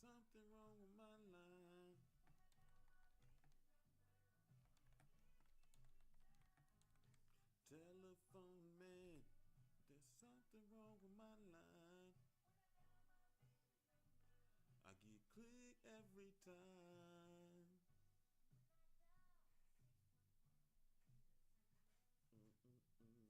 something wrong with my line. Telephone man, there's something wrong with my line. I get click every time. Mm-mm-mm.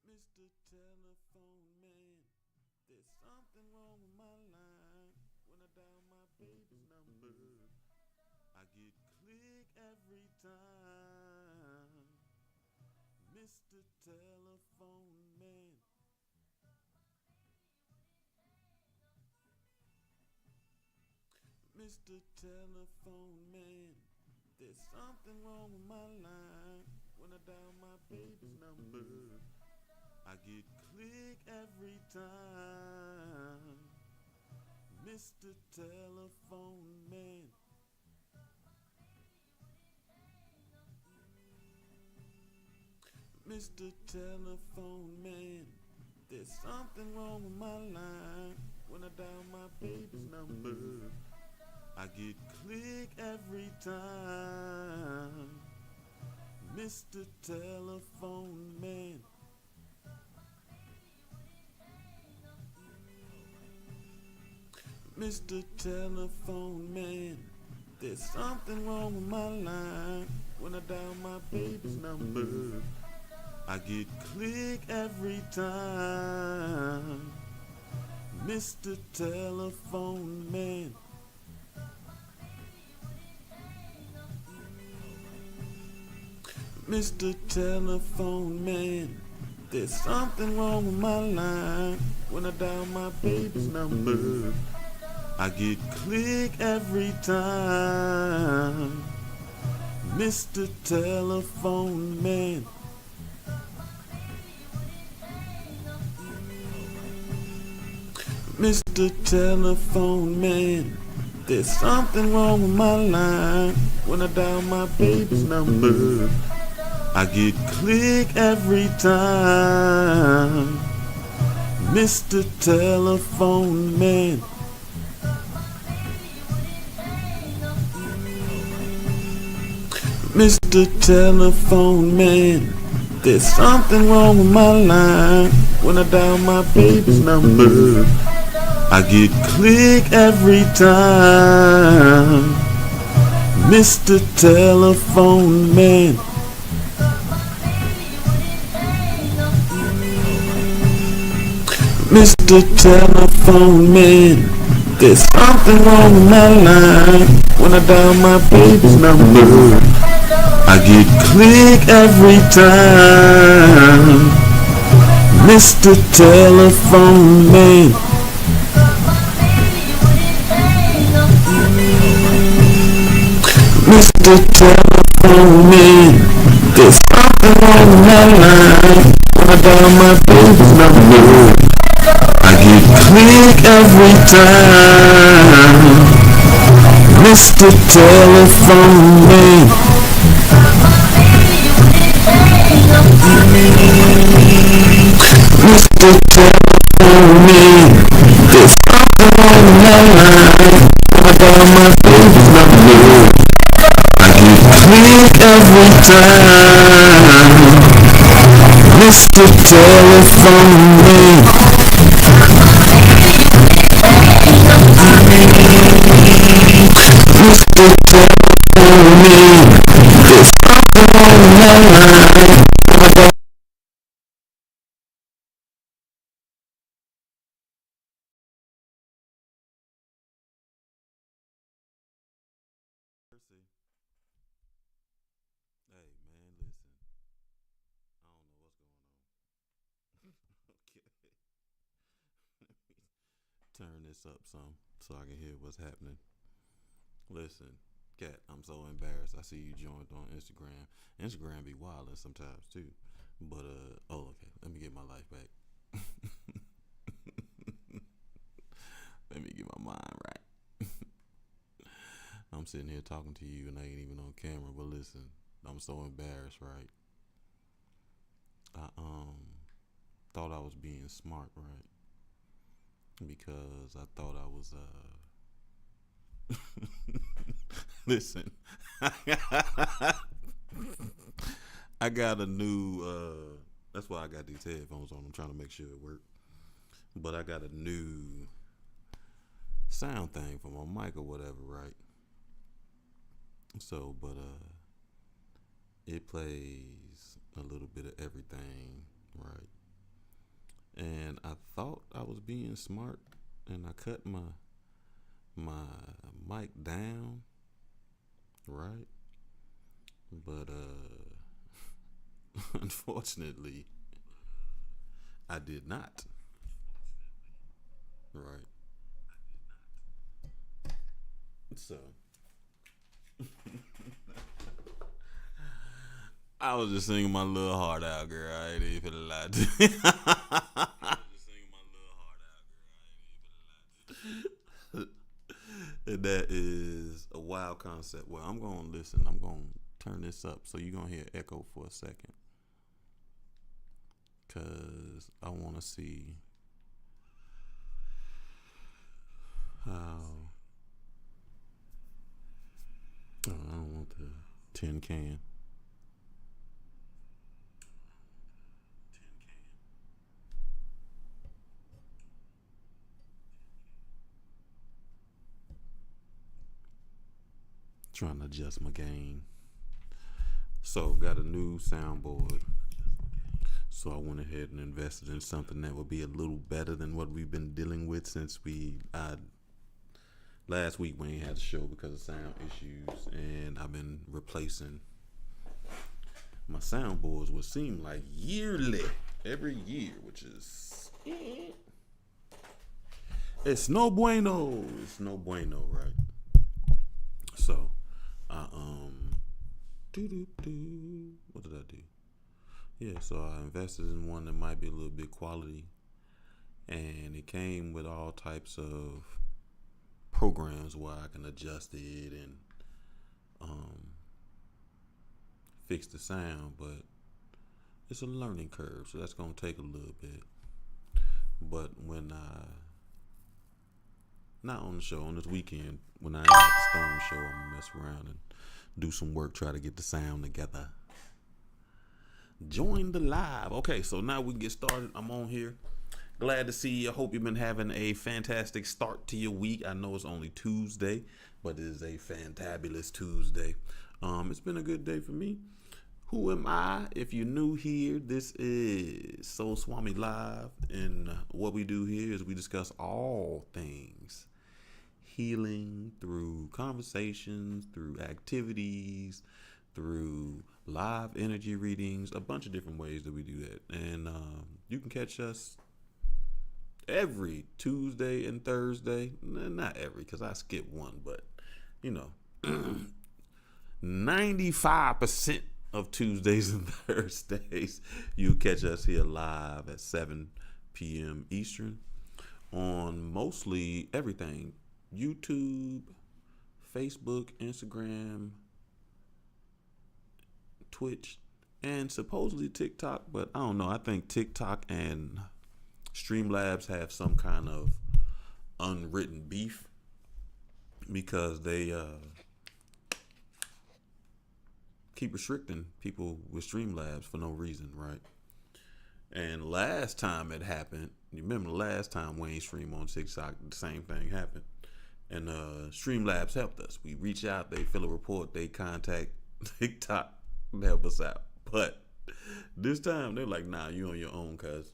Mr. Telephone Man, there's something wrong with my line. When I dial my baby's number, I get click every time. Mr. Telephone Man, Mr. Telephone Man, there's something wrong with my line. When I dial my baby's number, I get click every time. Mr. Telephone Man. Mr. Telephone Man, there's something wrong with my line. When I dial my baby's number, I get click every time. Mr. Telephone Man. Mr. Telephone Man, there's something wrong with my line. When I dial my baby's number, I get click every time. Mr. Telephone Man. Mr. Telephone Man, there's something wrong with my line. When I dial my baby's number, I get click every time. Mr. Telephone Man. Mr. Telephone Man, there's something wrong with my line. When I dial my baby's number, I get click every time. Mr. Telephone Man. Mr. Telephone Man, there's something wrong with my line. When I dial my baby's number, I get click every time. Mr. Telephone Man. Mr. Telephone Man, there's something wrong with my line. When I dial my baby's number, I get click every time. Mr. Telephone Man. Mr. Telephone Man, there's something wrong with my line. When I dial my baby's number, I get click every time. Mr. Telephone Man. Mr. Telephone Man, there's something wrong with my line. When I dial my baby's number, I get click every time. Mr. Telephone Man. Mr. Telephone Man, there's something wrong with my line. Mercy. Hey man, listen. I don't know what's going on. Okay. Turn this up some so I can hear what's happening. Listen, Cat, I'm so embarrassed. I see you joined on Instagram. Instagram be wildin' sometimes too. But oh okay, let me get my life back. Let me get my mind right. I'm sitting here talking to you and I ain't even on camera. But listen, I'm so embarrassed, right? I thought I was being smart, right? Because I thought I was listen. I got a new that's why I got these headphones on. I'm trying to make sure it works. But I got a new sound thing for my mic or whatever, right? So, but it plays a little bit of everything, right? And I thought I was being smart, and I cut my mic down, right? But unfortunately, I did not, right? So I was just singing my little heart out, girl. I ain't even lie to you. And that is a wild concept. Well, I'm gonna listen. I'm gonna turn this up so you're gonna hear echo for a second, cause I want to see how. Oh, I don't want the tin can. Trying to adjust my gain. So got a new soundboard. So I went ahead and invested in something that would be a little better than what we've been dealing with since last week we ain't had a show because of sound issues, and I've been replacing my soundboards, what seem like yearly, every year, which is it's no bueno. It's no bueno, right? So I what did I do? Yeah, so I invested in one that might be a little bit quality, and it came with all types of programs where I can adjust it and um, fix the sound, but it's a learning curve, so that's gonna take a little bit. But when I not on the show on this weekend, when I am at the Stone Show, I'm gonna mess around and do some work, try to get the sound together. Join the live. Okay, so now we can get started. I'm on here. Glad to see you. I hope you've been having a fantastic start to your week. I know it's only Tuesday, but it is a fantabulous Tuesday. It's been a good day for me. Who am I? If you're new here, this is Swami Live, and what we do here is we discuss all things healing through conversations, through activities, through live energy readings, a bunch of different ways that we do that. And you can catch us every Tuesday and Thursday. Not every, because I skip one, but 95% of Tuesdays and Thursdays, you catch us here live at 7 p.m. Eastern on mostly everything: YouTube, Facebook, Instagram, Twitch, and supposedly TikTok. But I don't know. I think TikTok and Streamlabs have some kind of unwritten beef because they keep restricting people with Streamlabs for no reason, right? And last time it happened, you remember last time Wayne streamed on TikTok, the same thing happened. And Streamlabs helped us. We reach out, they fill a report, they contact TikTok to help us out. But this time they're like, nah, you on your own, cuz.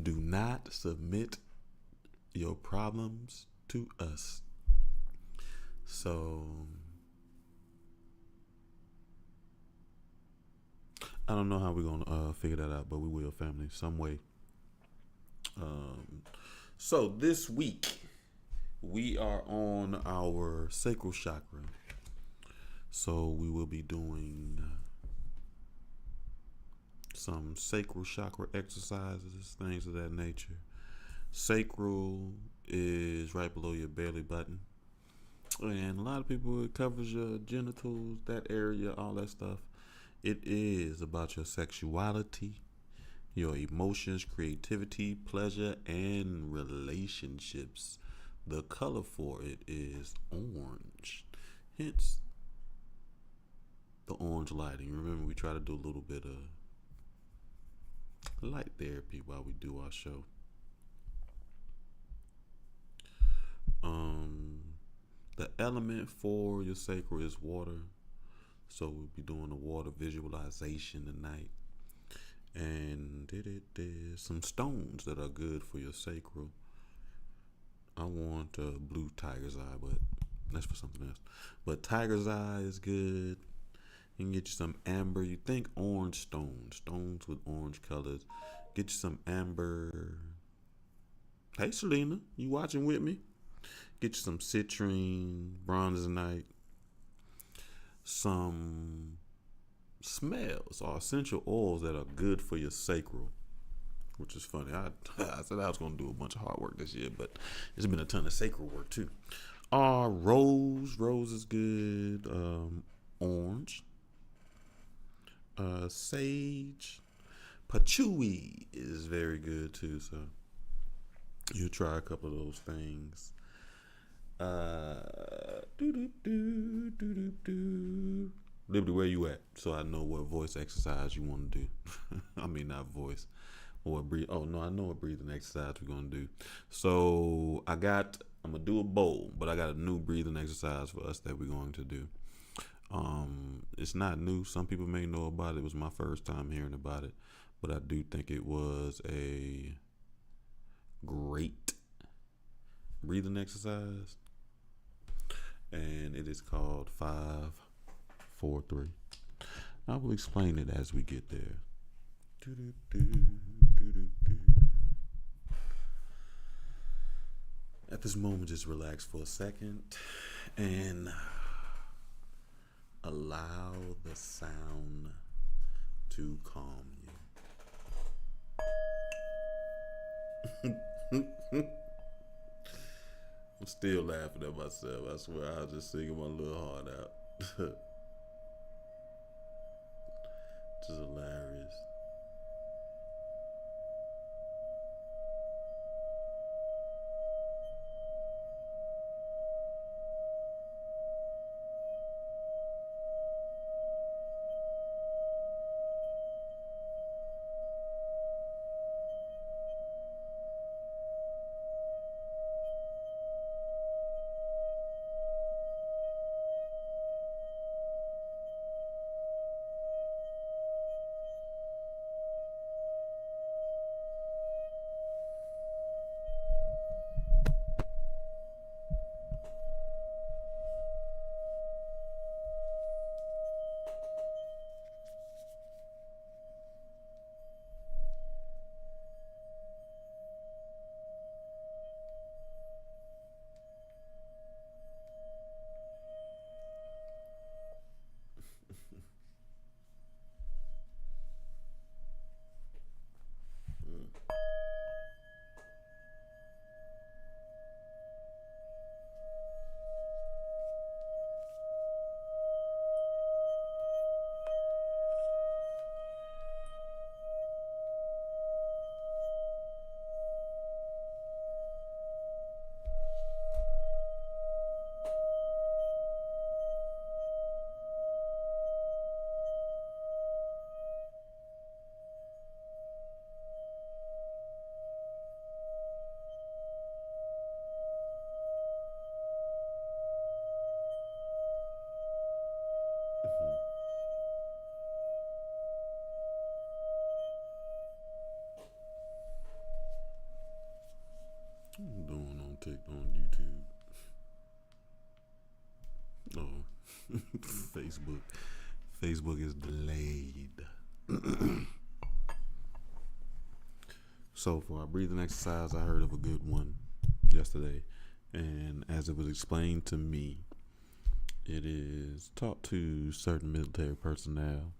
Do not submit your problems to us. So I don't know how we're gonna figure that out, but we will, family, some way. So this week we are on our sacral chakra. So we will be doing some sacral chakra exercises, things of that nature. Sacral is right below your belly button. And a lot of people, it covers your genitals, that area, all that stuff. It is about your sexuality, your emotions, creativity, pleasure, and relationships. The color for it is orange. Hence the orange lighting. Remember, we try to do a little bit of light therapy while we do our show. The element for your sacral is water. So we'll be doing a water visualization tonight. And there's some stones that are good for your sacral. I want blue tiger's eye, but that's for something else. But tiger's eye is good. You can get you some amber. You think orange stones with orange colors. Get you some amber. Hey, Selena, you watching with me? Get you some citrine, bronzonite, some smells or essential oils that are good for your sacral, which is funny. I said I was going to do a bunch of hard work this year, but there's been a ton of sacral work too. Rose is good. Orange, sage, patchouli is very good too. So you'll try a couple of those things. Liberty, where you at? So I know what voice exercise you want to do. I mean, not voice. Or breathe. Oh no, I know what breathing exercise we're gonna do. So I'm gonna do a bowl, but I got a new breathing exercise for us that we're going to do. It's not new. Some people may know about it. It was my first time hearing about it, but I do think it was a great breathing exercise. And it is called 5-4-3. I will explain it as we get there. At this moment, just relax for a second and allow the sound to calm you. I'm still laughing at myself. I swear I was just singing my little heart out. Just hilarious. What I'm doing on TikTok, on YouTube. Oh, Facebook. Facebook is delayed. So for our breathing exercise, I heard of a good one yesterday, and as it was explained to me, it is taught to certain military personnel,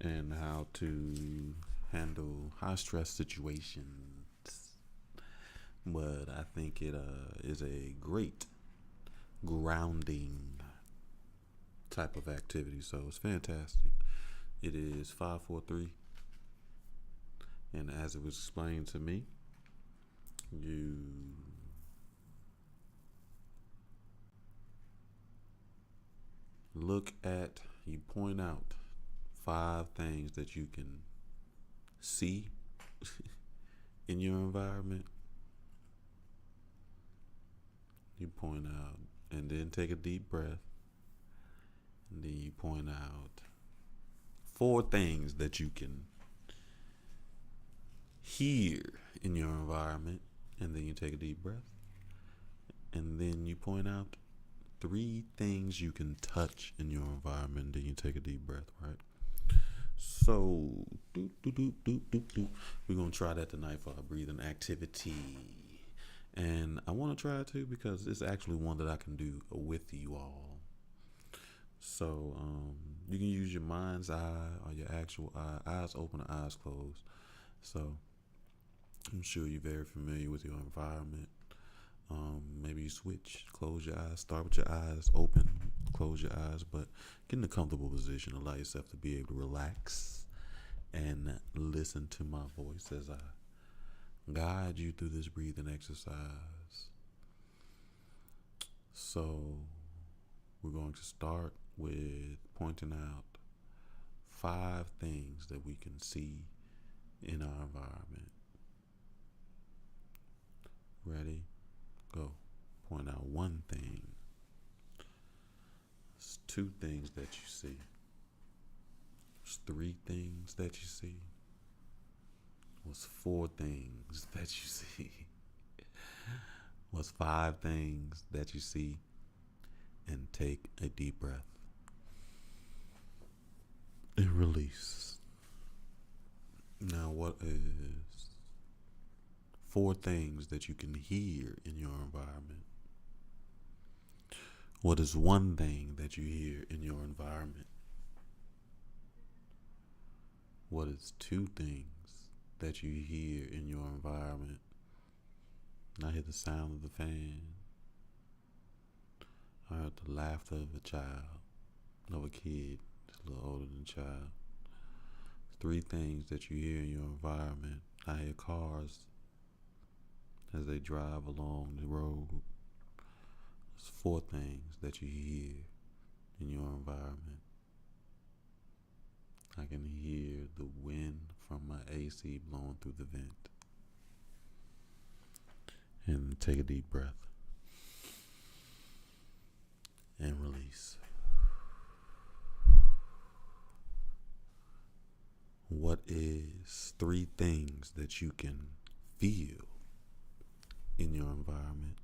and how to handle high stress situations. But I think it is a great grounding type of activity. So it's fantastic. It is 543, and as it was explained to me, you you point out 5 things that you can see in your environment. You point out, and then take a deep breath, and then you point out 4 things that you can hear in your environment, and then you take a deep breath, and then you point out 3 things you can touch in your environment, and then you take a deep breath, right? So, we're going to try that tonight for our breathing activity. And I want to try it too because it's actually one that I can do with you all. So, you can use your mind's eye or your actual eye, eyes open or eyes closed. So, I'm sure you're very familiar with your environment. Maybe you switch, close your eyes, start with your eyes open, close your eyes, but get in a comfortable position. Allow yourself to be able to relax and listen to my voice as I guide you through this breathing exercise. So we're going to start with pointing out 5 things that we can see in our environment. Ready? Go. Point out 1 thing. It's 2 things that you see. It's 3 things that you see. What's 4 things that you see? What's 5 things that you see? And take a deep breath. And release. Now, what is 4 things that you can hear in your environment? What is 1 thing that you hear in your environment? What is 2 things that you hear in your environment? I hear the sound of the fan. I heard the laughter of a child, of a kid that's a little older than a child. 3 things that you hear in your environment. I hear cars as they drive along the road. There's 4 things that you hear in your environment. I can hear the wind from my AC blowing through the vent. And take a deep breath. And release. What is 3 things that you can feel in your environment?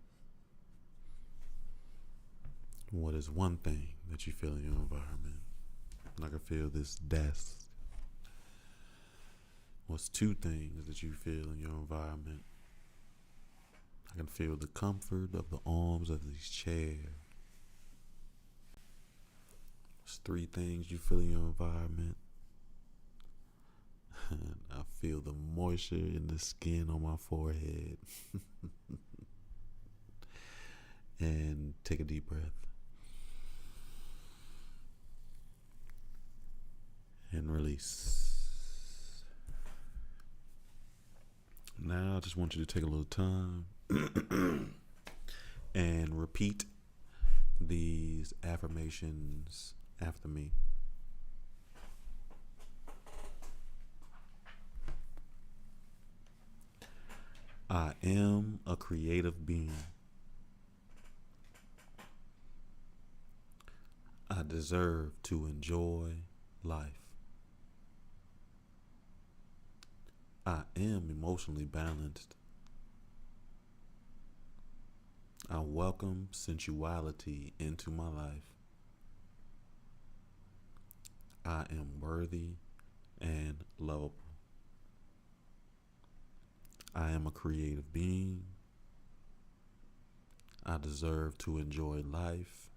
What is 1 thing that you feel in your environment? I can feel this desk. What's 2 things that you feel in your environment? I can feel the comfort of the arms of these chairs. What's 3 things you feel in your environment? I feel the moisture in the skin on my forehead. And take a deep breath. And release. Now I just want you to take a little time and repeat these affirmations after me. I am a creative being. I deserve to enjoy life. I am emotionally balanced. I welcome sensuality into my life. I am worthy and lovable. I am a creative being. I deserve to enjoy life.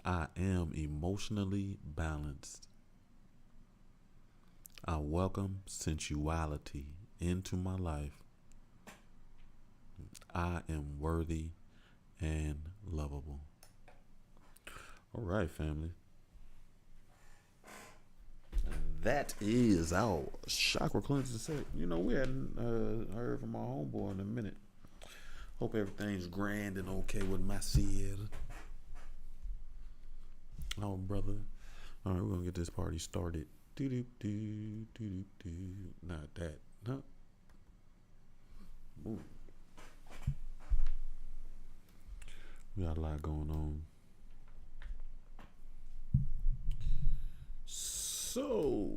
I am emotionally balanced. welcome sensuality into my life. I am worthy and lovable. All right, family. That is our chakra cleanser set. We hadn't heard from our homeboy in a minute. Hope everything's grand and okay with my Sierra. Oh, brother. All right, we're going to get this party started. Do. Not that. No. Ooh. We got a lot going on. So,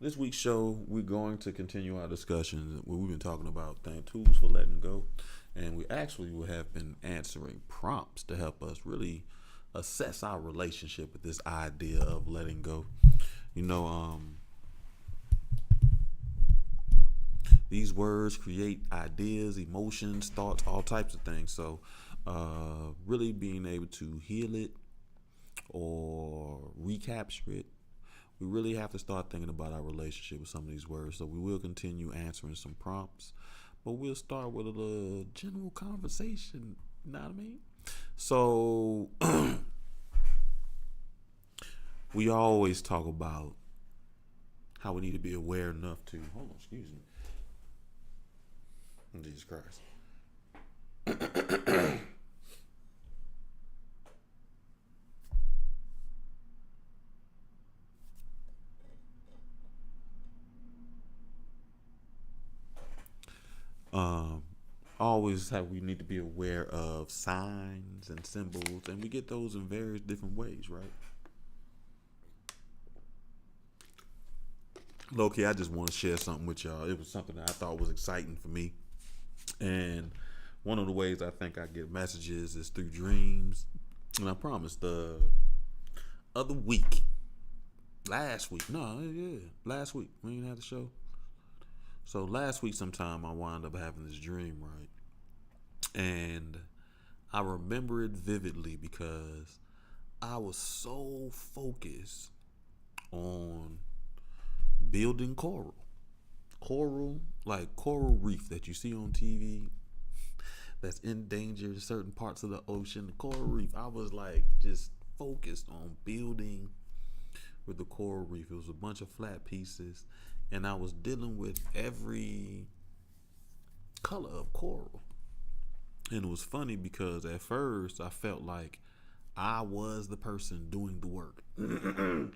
this week's show, we're going to continue our discussions where we've been talking about tools for letting go. And we actually will have been answering prompts to help us really assess our relationship with this idea of letting go. These words create ideas, emotions, thoughts, all types of things. So, really being able to heal it or recapture it, we really have to start thinking about our relationship with some of these words. So we will continue answering some prompts, but we'll start with a little general conversation. You know what I mean? So we always talk about how we need to be aware enough to excuse me. Jesus Christ. We need to be aware of signs and symbols, and we get those in various different ways, right? Low-key, I just want to share something with y'all. It was something that I thought was exciting for me, and one of the ways I think I get messages is through dreams. And I promised the other week, last week, last week, we didn't have the show. So last week sometime I wound up having this dream, right? And I remember it vividly because I was so focused on building coral, like coral reef that you see on TV that's endangered certain parts of the ocean, the coral reef. I was like just focused on building with the coral reef. It was a bunch of flat pieces, and I was dealing with every color of coral. And it was funny because at first I felt like I was the person doing the work. And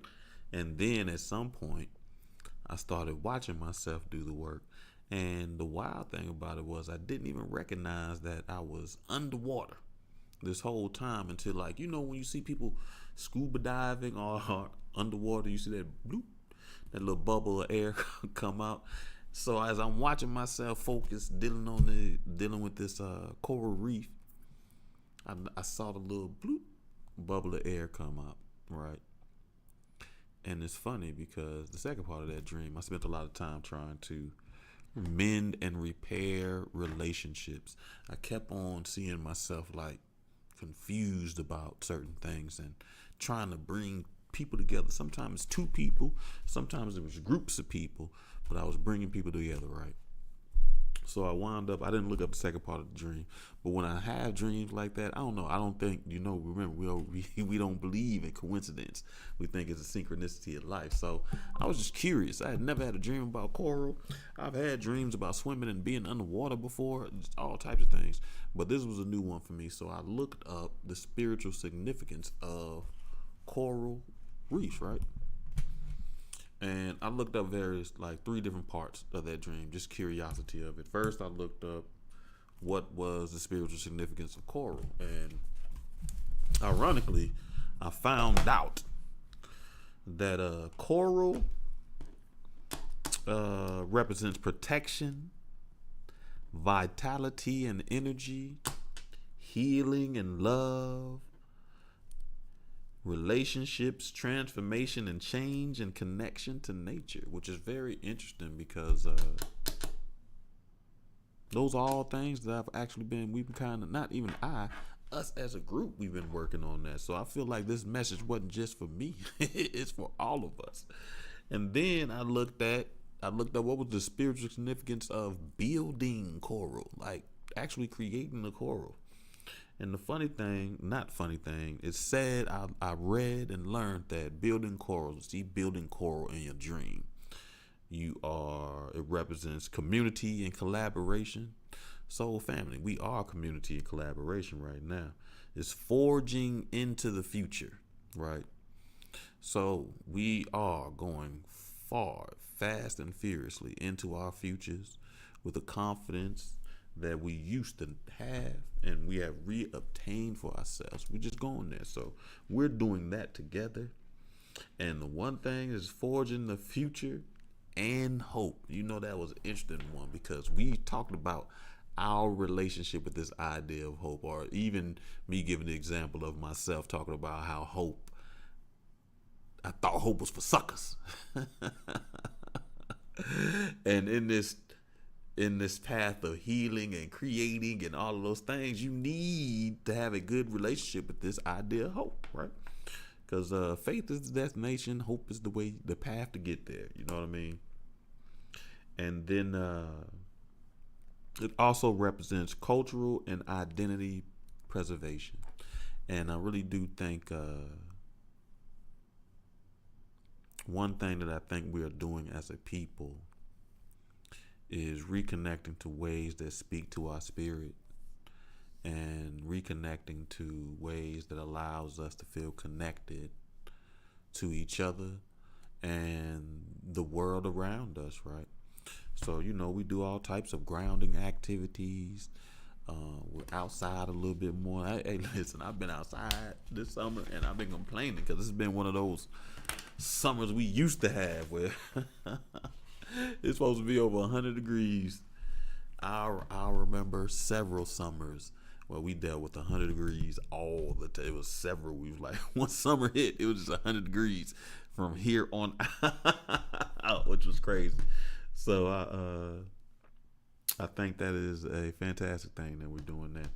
then at some point I started watching myself do the work. And the wild thing about it was I didn't even recognize that I was underwater this whole time until, like, when you see people scuba diving or underwater, you see that bloop, that little bubble of air come out. So as I'm watching myself focus dealing with this coral reef, I saw the little bloop bubble of air come up, right? And it's funny because the second part of that dream, I spent a lot of time trying to mend and repair relationships. I kept on seeing myself like confused about certain things and trying to bring people together. Sometimes two people, sometimes it was groups of people, but I was bringing people together, right? So I wound up, I didn't look up the second part of the dream, but when I have dreams like that, I don't know, I don't think, remember, we don't believe in coincidence. We think it's a synchronicity of life. So I was just curious. I had never had a dream about coral. I've had dreams about swimming and being underwater before, just all types of things, but this was a new one for me. So I looked up the spiritual significance of coral reefs, right? And I looked up various, like 3 different parts of that dream, just curiosity of it. First, I looked up what was the spiritual significance of coral. And ironically, I found out that coral represents protection, vitality and energy, healing and love, relationships, transformation and change, and connection to nature, which is very interesting because those are all things that we've been kind of, not even us as a group, we've been working on that. So I feel like this message wasn't just for me, it's for all of us. And then I looked up what was the spiritual significance of building coral, like actually creating the coral. And the funny thing, not funny thing, it said I read and learned that building corals, see building coral in your dream. It represents community and collaboration. Soul family, we are community and collaboration right now. It's forging into the future, right? So we are going far, fast and furiously into our futures with the confidence that we used to have and we have reobtained for ourselves. We're just going there. So we're doing that together. And the one thing is forging the future and hope. You know, that was an interesting one because we talked about our relationship with this idea of hope, or even me giving the example of myself talking about how I thought hope was for suckers. And in this path of healing and creating and all of those things, you need to have a good relationship with this idea of hope, right? Because faith is the destination, hope is the path to get there. You know what I mean? And then it also represents cultural and identity preservation. And I really do think one thing that I think we are doing as a people is reconnecting to ways that speak to our spirit and reconnecting to ways that allows us to feel connected to each other and the world around us, right? So, you know, we do all types of grounding activities. We're outside a little bit more. Hey, listen, I've been outside this summer and I've been complaining because it's been one of those summers we used to have where it's supposed to be over 100 degrees. I remember several summers where we dealt with 100 degrees all the time. It was several. We was like, one summer hit, it was just 100 degrees from here on out, which was crazy. So I think that is a fantastic thing that we're doing that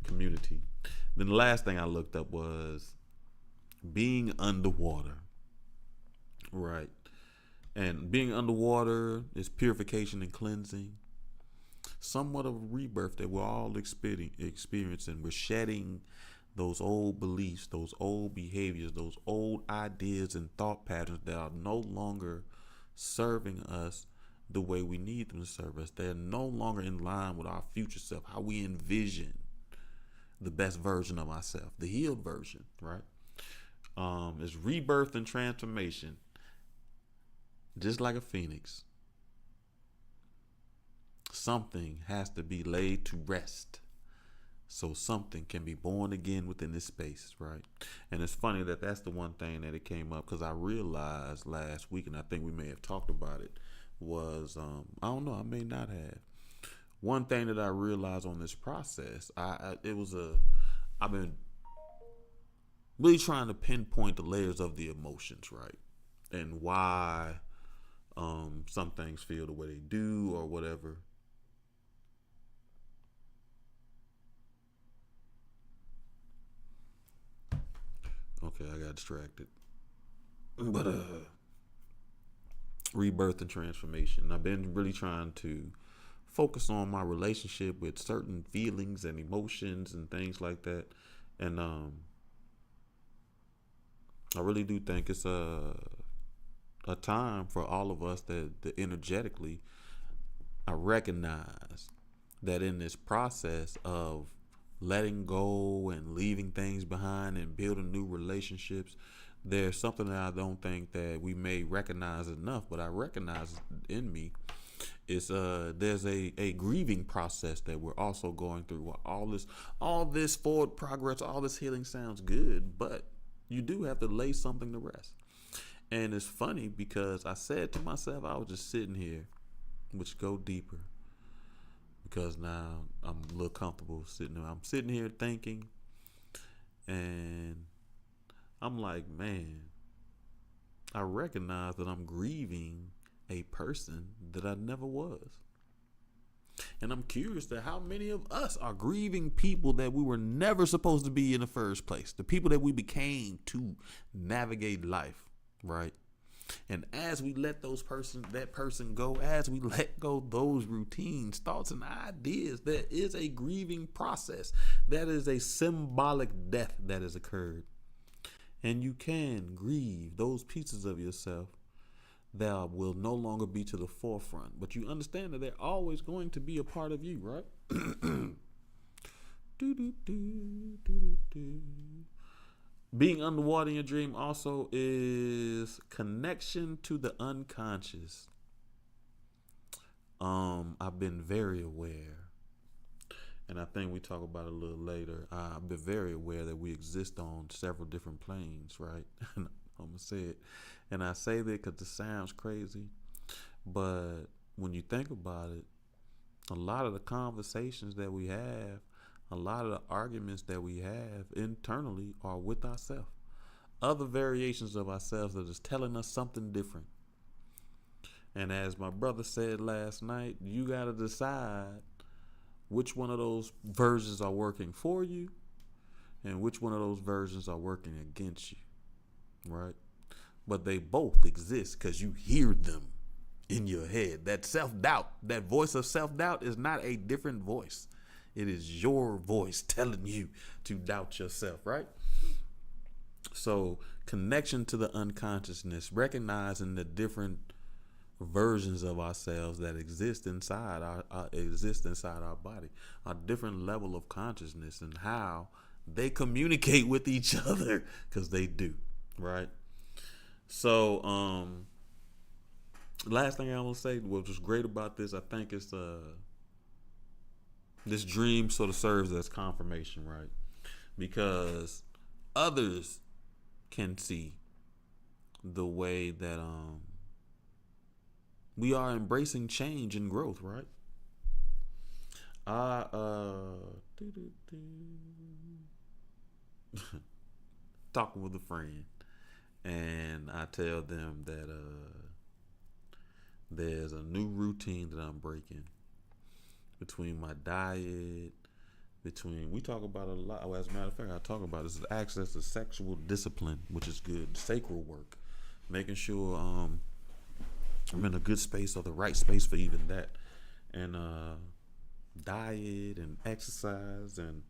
community. Then the last thing I looked up was being underwater, right? And being underwater is purification and cleansing, somewhat of a rebirth that we're all experiencing. We're shedding those old beliefs, those old behaviors, those old ideas and thought patterns that are no longer serving us the way we need them to serve us. They're no longer in line with our future self, how we envision the best version of ourselves, the healed version, right? It's rebirth and transformation. Just like a phoenix, something has to be laid to rest so something can be born again within this space, right? And it's funny that that's the one thing that it came up because I realized last week, and I think we may have talked about it, was I don't know, I may not have. One thing that I realized on this process, I've been really trying to pinpoint the layers of the emotions, right? And why some things feel the way they do or whatever. Okay, I got distracted. But rebirth and transformation. I've been really trying to focus on my relationship with certain feelings and emotions and things like that. And I really do think it's a time for all of us that energetically I recognize that in this process of letting go and leaving things behind and building new relationships, there's something that I don't think that we may recognize enough, but I recognize in me. It's there's a grieving process that we're also going through. All this forward progress, all this healing sounds good, but you do have to lay something to rest. And it's funny because I said to myself, I was just sitting here, which go deeper, because now I'm a little comfortable sitting there. I'm sitting here thinking, and I'm like, man, I recognize that I'm grieving a person that I never was. And I'm curious to how many of us are grieving people that we were never supposed to be in the first place, the people that we became to navigate life. Right. And as we let that person go, as we let go those routines, thoughts, and ideas, there is a grieving process. That is a symbolic death that has occurred. And you can grieve those pieces of yourself that will no longer be to the forefront. But you understand that they're always going to be a part of you, right? Being underwater in your dream also is connection to the unconscious. I've been very aware, and I think we talk about it a little later. I've been very aware that we exist on several different planes, right? I'm gonna say it, and I say that because it sounds crazy, but when you think about it, a lot of the conversations that we have, a lot of the arguments that we have internally are with ourselves. Other variations of ourselves that is telling us something different. And as my brother said last night, you got to decide which one of those versions are working for you and which one of those versions are working against you, right? But they both exist because you hear them in your head. That self-doubt, that voice of self-doubt is not a different voice. It is your voice telling you to doubt yourself, right? So connection to the unconsciousness, recognizing the different versions of ourselves that exist inside our body, a different level of consciousness and how they communicate with each other, because they do, right? So last thing I want to say, what was great about this, I think it's this dream sort of serves as confirmation, right? Because others can see the way that we are embracing change and growth, right? Talking with a friend, and I tell them that there's a new routine that I'm breaking between my diet, we talk about it a lot. Well, as a matter of fact, I talk about this is access to sexual discipline, which is good, sacral work, making sure I'm in a good space or the right space for even that, and diet and exercise and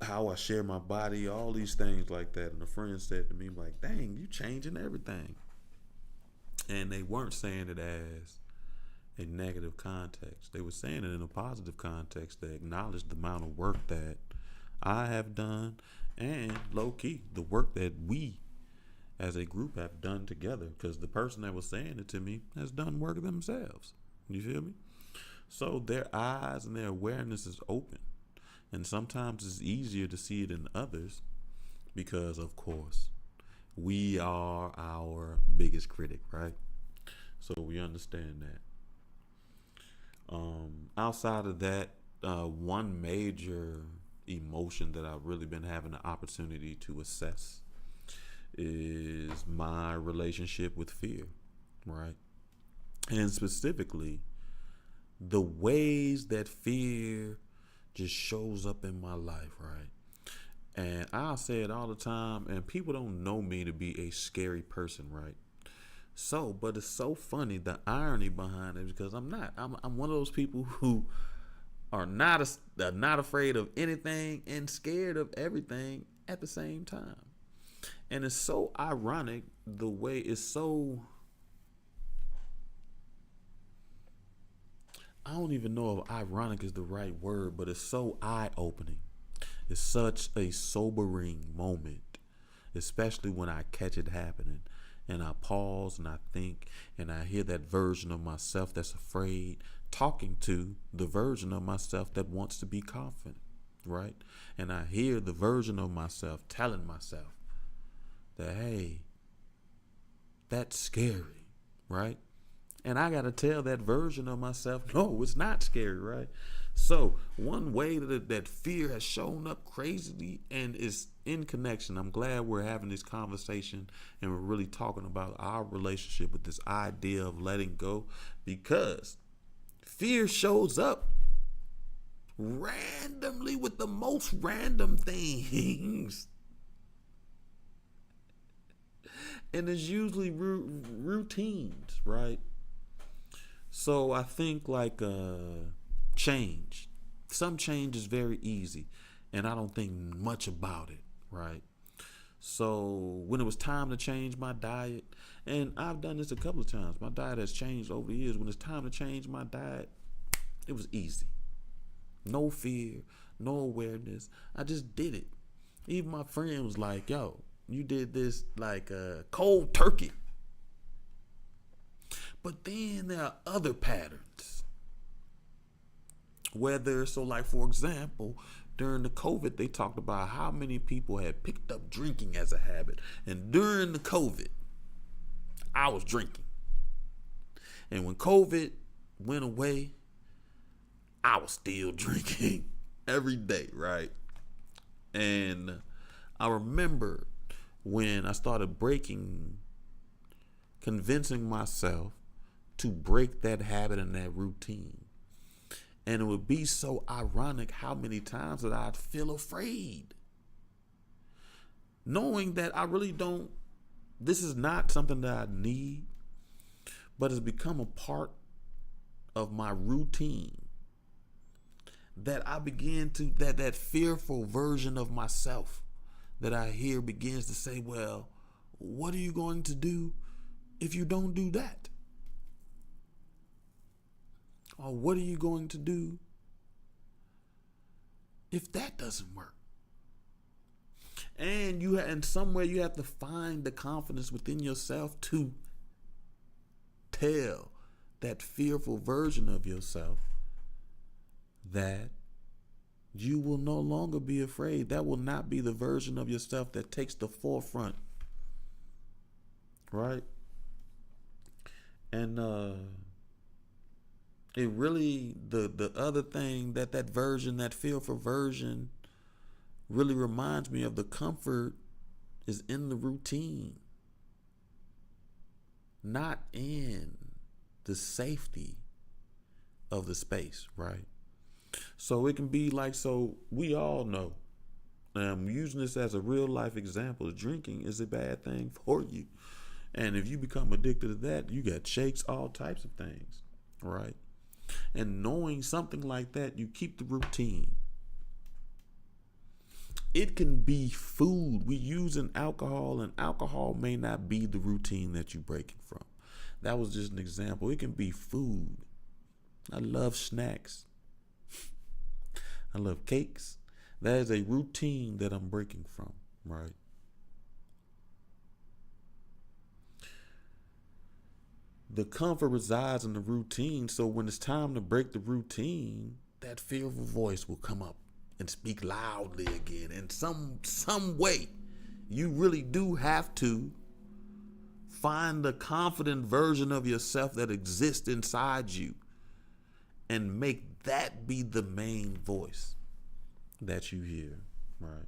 how I share my body, all these things like that. And a friend said to me, like, dang, you changing everything. And they weren't saying it as a negative context. They were saying it in a positive context. They acknowledged the amount of work that I have done, and low key, the work that we as a group have done together, because the person that was saying it to me has done work themselves. You feel me? So their eyes and their awareness is open. And sometimes it's easier to see it in others because, of course, we are our biggest critic, right? So we understand that. Outside of that, one major emotion that I've really been having the opportunity to assess is my relationship with fear, right? And specifically, the ways that fear just shows up in my life, right? And I'll say it all the time, and people don't know me to be a scary person, right? So, but it's so funny, the irony behind it, because I'm not. I'm one of those people who are not afraid of anything and scared of everything at the same time. And it's so ironic the way it's so, I don't even know if ironic is the right word, but it's so eye-opening. It's such a sobering moment, especially when I catch it happening. And I pause and I think and I hear that version of myself that's afraid talking to the version of myself that wants to be confident, right? And I hear the version of myself telling myself that, hey, that's scary, right? And I got to tell that version of myself, no, it's not scary, right? So one way that fear has shown up crazily and is in connection, I'm glad we're having this conversation and we're really talking about our relationship with this idea of letting go, because fear shows up randomly with the most random things. And it's usually routines, right? So I think like change. Some change is very easy, and I don't think much about it, right? So when it was time to change my diet, and I've done this a couple of times, my diet has changed over the years. When it's time to change my diet, it was easy. No fear, no awareness. I just did it. Even my friend was like, yo, you did this like cold turkey. But then there are other patterns. Whether, so like for example, during the COVID, they talked about how many people had picked up drinking as a habit. And during the COVID, I was drinking. And when COVID went away, I was still drinking every day, right? And I remember when I started convincing myself to break that habit and that routine. And it would be so ironic how many times that I'd feel afraid, knowing that I really don't, this is not something that I need, but it's become a part of my routine. That I begin to, that fearful version of myself that I hear begins to say, well, what are you going to do if you don't do that? Or what are you going to do if that doesn't work? And in some way you have to find the confidence within yourself to tell that fearful version of yourself that you will no longer be afraid. That will not be the version of yourself that takes the forefront. Right? And it really, the other thing that version, that fearful version really reminds me of, the comfort is in the routine, not in the safety of the space, right? So it can be like, so we all know, and I'm using this as a real life example, drinking is a bad thing for you. And if you become addicted to that, you got shakes, all types of things, right? And knowing something like that, you keep the routine. It can be food. We're using alcohol, and alcohol may not be the routine that you're breaking from. That was just an example. It can be food. I love snacks. I love cakes. That is a routine that I'm breaking from, right? The comfort resides in the routine. So when it's time to break the routine, that fearful voice will come up and speak loudly again. In some way, you really do have to find the confident version of yourself that exists inside you and make that be the main voice that you hear, right?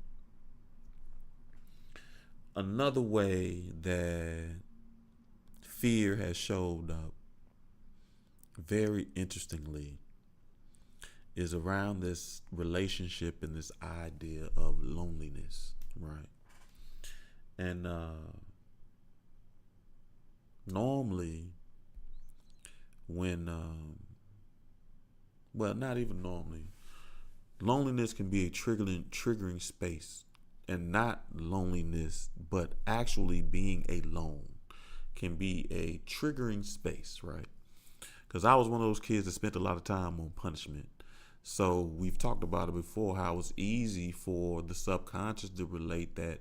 Another way that fear has showed up very interestingly is around this relationship and this idea of loneliness, right? And normally when well, not even normally, loneliness can be a triggering space, and not loneliness, but actually being alone can be a triggering space, right? Because I was one of those kids that spent a lot of time on punishment. So we've talked about it before, how it's easy for the subconscious to relate that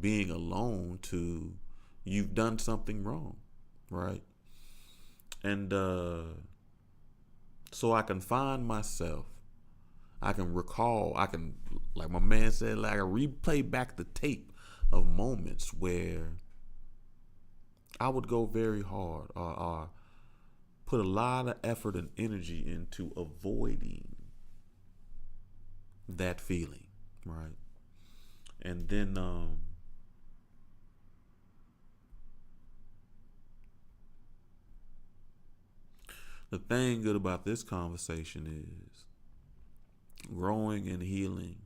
being alone to you've done something wrong, right? And so I can find myself, I can recall, I can, like my man said, like I replay back the tape of moments where I would go very hard or put a lot of effort and energy into avoiding that feeling, right? And then the thing good about this conversation is growing and healing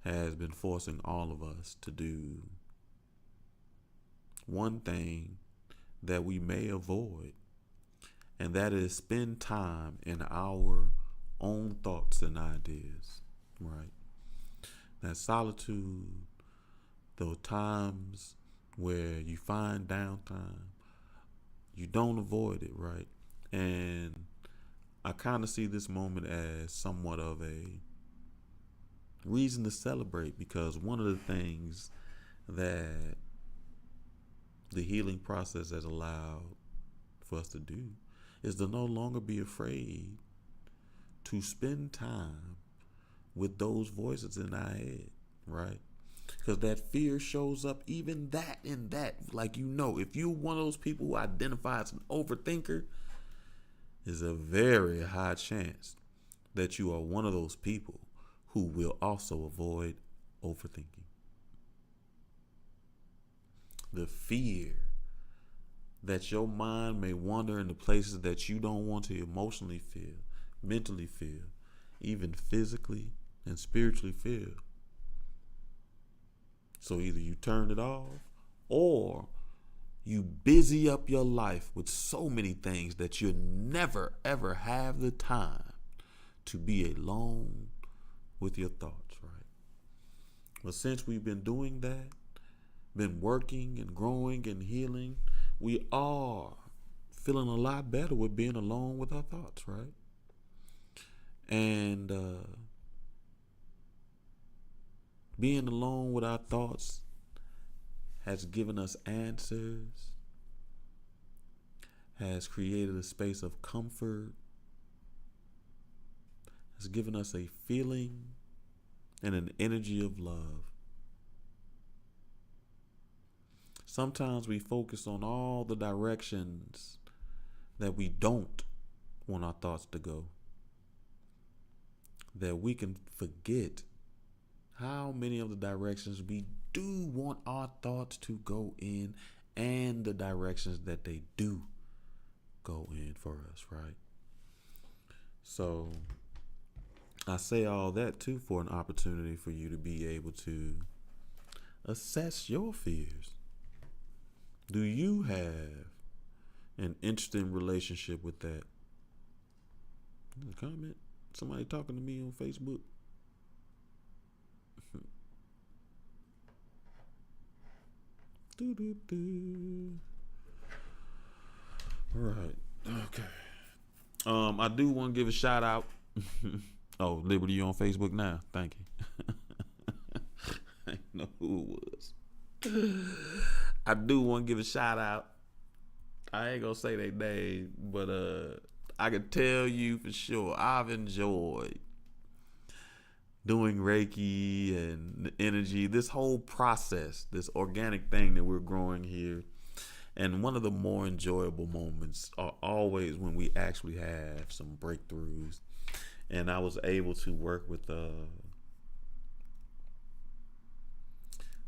has been forcing all of us to do one thing that we may avoid, and that is spend time in our own thoughts and ideas, right? That solitude, those times where you find downtime, you don't avoid it, right? And I kind of see this moment as somewhat of a reason to celebrate, because one of the things that the healing process has allowed for us to do is to no longer be afraid to spend time with those voices in our head, right? Because that fear shows up even that in that. Like, if you're one of those people who identify as an overthinker, there's a very high chance that you are one of those people who will also avoid overthinking. The fear that your mind may wander into places that you don't want to emotionally feel, mentally feel, even physically and spiritually feel. So either you turn it off, or you busy up your life with so many things that you'll never ever have the time to be alone with your thoughts, right? But since we've been doing that, been working and growing and healing, we are feeling a lot better with being alone with our thoughts, right? And being alone with our thoughts has given us answers, has created a space of comfort, has given us a feeling and an energy of love. Sometimes we focus on all the directions that we don't want our thoughts to go, that we can forget how many of the directions we do want our thoughts to go in, and the directions that they do go in for us, right? So I say all that too for an opportunity for you to be able to assess your fears. Do you have an interesting relationship with that? Comment. Somebody talking to me on Facebook. Right. Okay. I do want to give a shout out. Oh, Liberty, you on Facebook now? Thank you. I didn't know who it was. I do want to give a shout out. I ain't gonna say their name, but I can tell you for sure I've enjoyed doing Reiki and the energy, this whole process, this organic thing that we're growing here. And one of the more enjoyable moments are always when we actually have some breakthroughs. And I was able to work with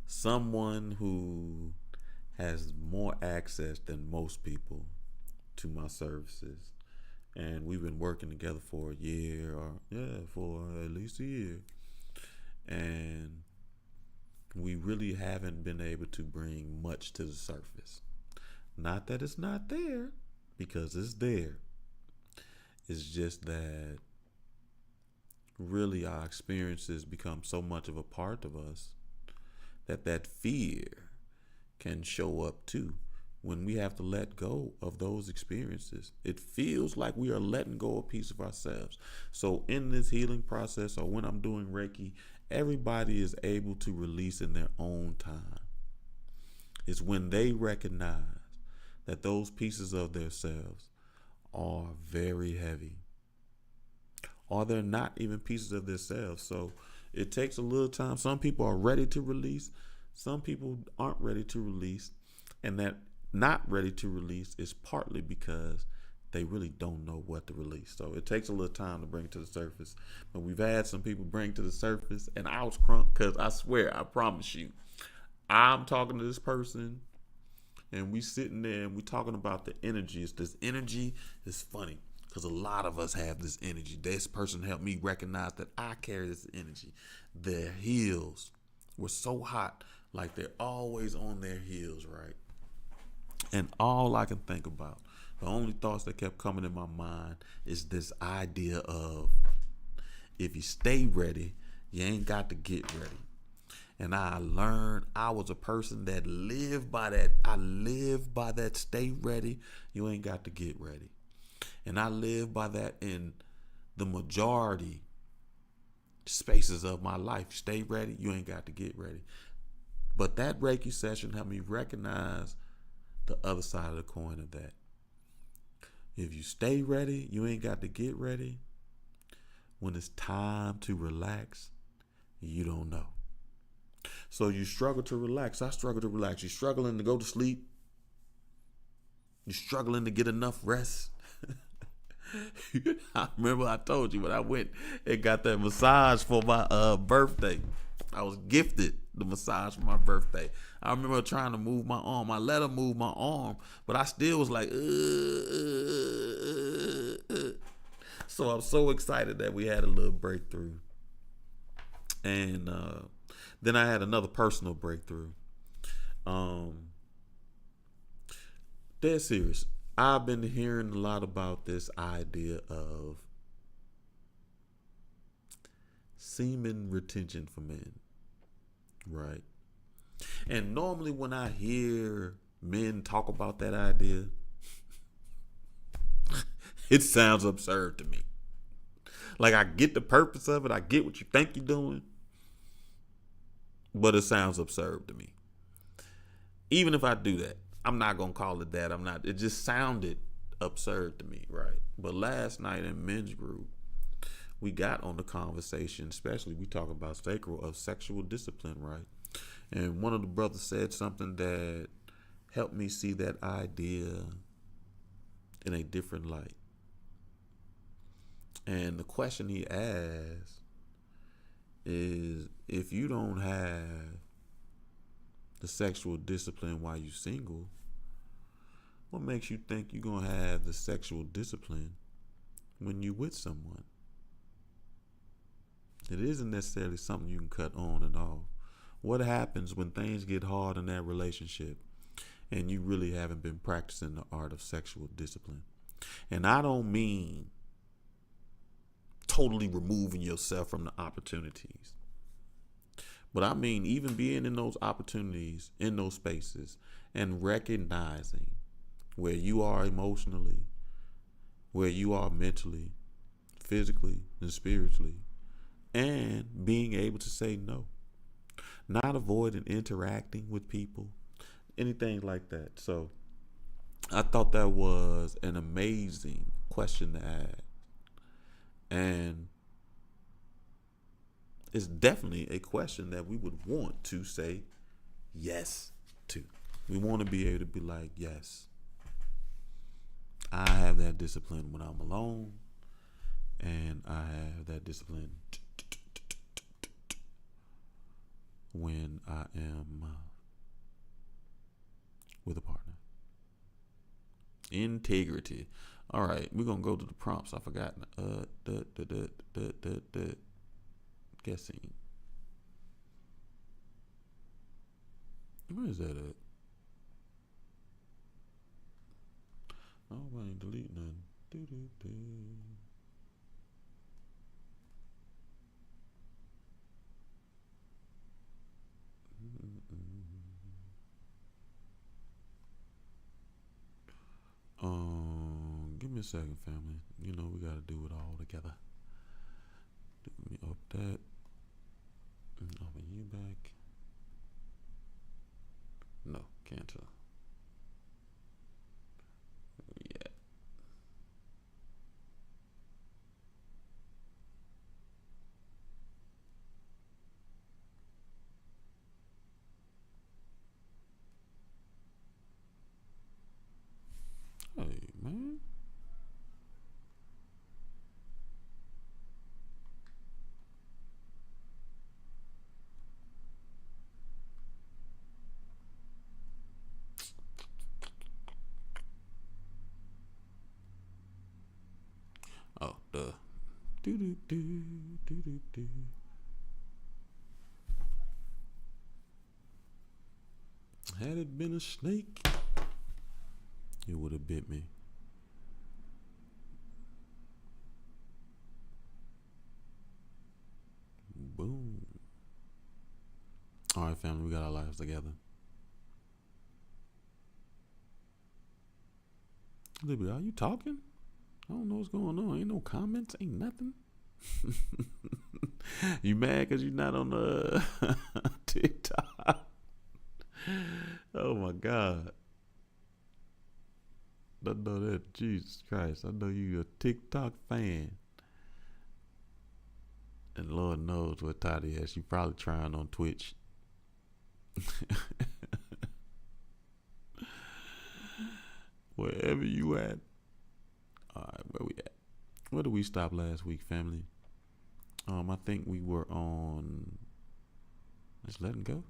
someone who has more access than most people to my services. And we've been working together for a year, for at least a year. And we really haven't been able to bring much to the surface. Not that it's not there, because it's there. It's just that really our experiences become so much of a part of us that fear can show up too. When we have to let go of those experiences, it feels like we are letting go of a piece of ourselves. So in this healing process, or when I'm doing Reiki, everybody is able to release in their own time. It's when they recognize that those pieces of themselves are very heavy, or they're not even pieces of themselves. So it takes a little time. Some people are ready to release. Some people aren't ready to release. And that not ready to release is partly because they really don't know what to release. So it takes a little time to bring it to the surface. But we've had some people bring to the surface, and I was crunk, because I swear, I promise you, I'm talking to this person, and we sitting there and we talking about the energies. This energy is funny, because a lot of us have this energy. This person helped me recognize that I carry this energy. Their heels were so hot, like they're always on their heels, right? And all I can think about, the only thoughts that kept coming in my mind is this idea of, if you stay ready, you ain't got to get ready. And I learned, I was a person that lived by that. I lived by that, stay ready, you ain't got to get ready. And I live by that in the majority spaces of my life. Stay ready, you ain't got to get ready. But that Reiki session helped me recognize the other side of the coin of that. If you stay ready, you ain't got to get ready. When it's time to relax, you don't know. So you struggle to relax. I struggle to relax. You're struggling to go to sleep. You're struggling to get enough rest. I remember I told you when I went and got that massage for my birthday. I was gifted the massage for my birthday. I remember trying to move my arm. I let her move my arm, but I still was like, So I'm so excited that we had a little breakthrough. And then I had another personal breakthrough. Dead serious. I've been hearing a lot about this idea of semen retention for men, right? And normally when I hear men talk about that idea, it sounds absurd to me. Like, I get the purpose of it. I get what you think you're doing. But it sounds absurd to me. Even if I do that, I'm not going to call it that. It just sounded absurd to me, right? But last night in men's group, we got on the conversation, especially we talk about sexual discipline, right? And one of the brothers said something that helped me see that idea in a different light. And the question he asked is, if you don't have the sexual discipline while you're single, what makes you think you're going to have the sexual discipline when you're with someone? It isn't necessarily something you can cut on and off. What happens when things get hard in that relationship and you really haven't been practicing the art of sexual discipline? And I don't mean totally removing yourself from the opportunities, but I mean even being in those opportunities, in those spaces, and recognizing where you are emotionally, where you are mentally, physically, and spiritually, and being able to say no. Not avoiding interacting with people, anything like that. So I thought that was an amazing question to ask. And it's definitely a question that we would want to say yes to. We want to be able to be like, yes, I have that discipline when I'm alone, and I have that discipline when I am with a partner. Integrity. All right, we're gonna go to the prompts. I forgot. Guessing. Where is that at? Oh, I ain't delete none. Give me a second, family. You know we gotta do it all together. Let me up that. Open you back. No, cancel. Yeah. Hey, man. Oh, duh. Do. Had it been a snake, that bit me. Boom. All right, family, we got our lives together. Libby, are you talking? I don't know what's going on. Ain't no comments, ain't nothing. You mad because you're not on the TikTok? Oh my God. I know that. Jesus Christ. I know you a TikTok fan. And Lord knows what Toddy has. She probably trying on Twitch. Wherever you at. Alright, where we at? Where did we stop last week, family? I think we were on Let's Let It Go.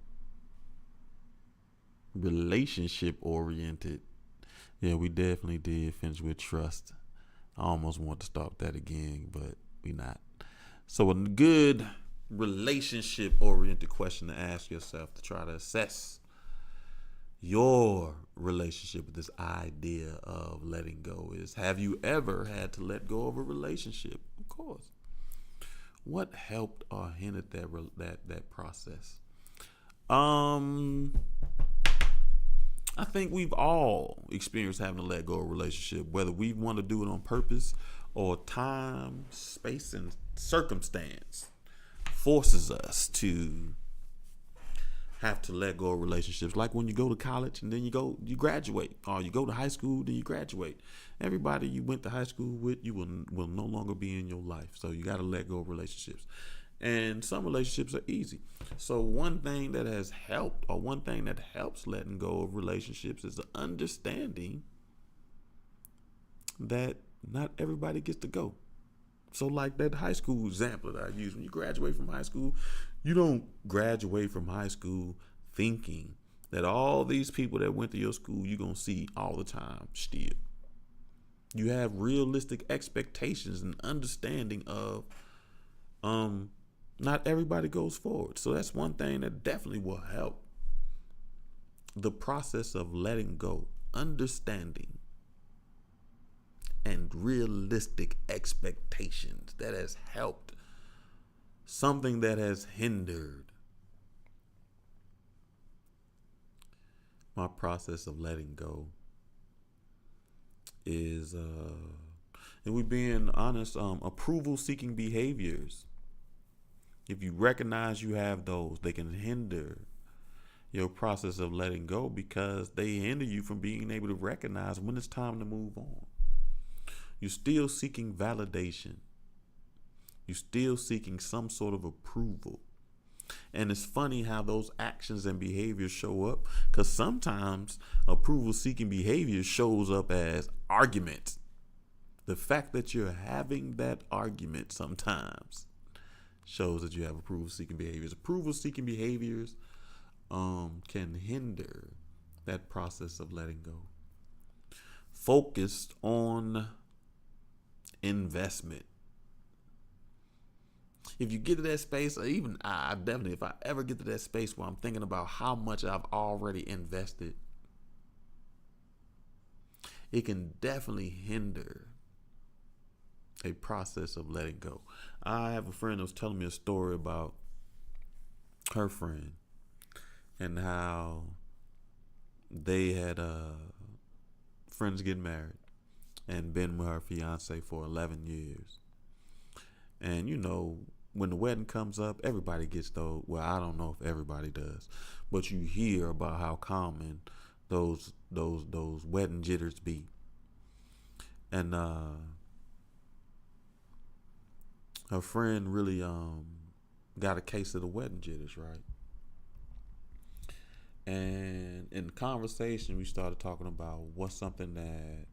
Relationship oriented. Yeah, we definitely did finish with trust. I almost want to stop that again, but we not. So a good relationship oriented question to ask yourself to try to assess your relationship with this idea of letting go is, have you ever had to let go of a relationship? Of course. What helped or hindered that process? I think we've all experienced having to let go of a relationship, whether we want to do it on purpose or time, space, and circumstance forces us to have to let go of relationships. Like when you go to college and then you graduate, or you go to high school, then you graduate. Everybody you went to high school with, you will no longer be in your life. So you got to let go of relationships. And some relationships are easy. So one thing that has helped, or one thing that helps letting go of relationships, is the understanding that not everybody gets to go. So like that high school example that I use, when you graduate from high school, you don't graduate from high school thinking that all these people that went to your school you're going to see all the time still. You have realistic expectations and understanding of not everybody goes forward. So that's one thing that definitely will help the process of letting go, understanding and realistic expectations. That has helped. Something that has hindered my process of letting go is, and we being honest, approval seeking behaviors. If you recognize you have those, they can hinder your process of letting go, because they hinder you from being able to recognize when it's time to move on. You're still seeking validation. You're still seeking some sort of approval. And it's funny how those actions and behaviors show up, because sometimes approval seeking behavior shows up as arguments. The fact that you're having that argument sometimes shows that you have approval seeking behaviors. Approval seeking behaviors can hinder that process of letting go. Focused on investment. If you get to that space, or even I definitely, if I ever get to that space where I'm thinking about how much I've already invested, it can definitely hinder a process of letting go. I have a friend that was telling me a story about her friend and how they had friends getting married and been with her fiance for 11 years. And you know, when the wedding comes up, everybody gets those. Well, I don't know if everybody does, but you hear about how common those wedding jitters be. And her friend really got a case of the wedding jitters, right? And in conversation, we started talking about what's something that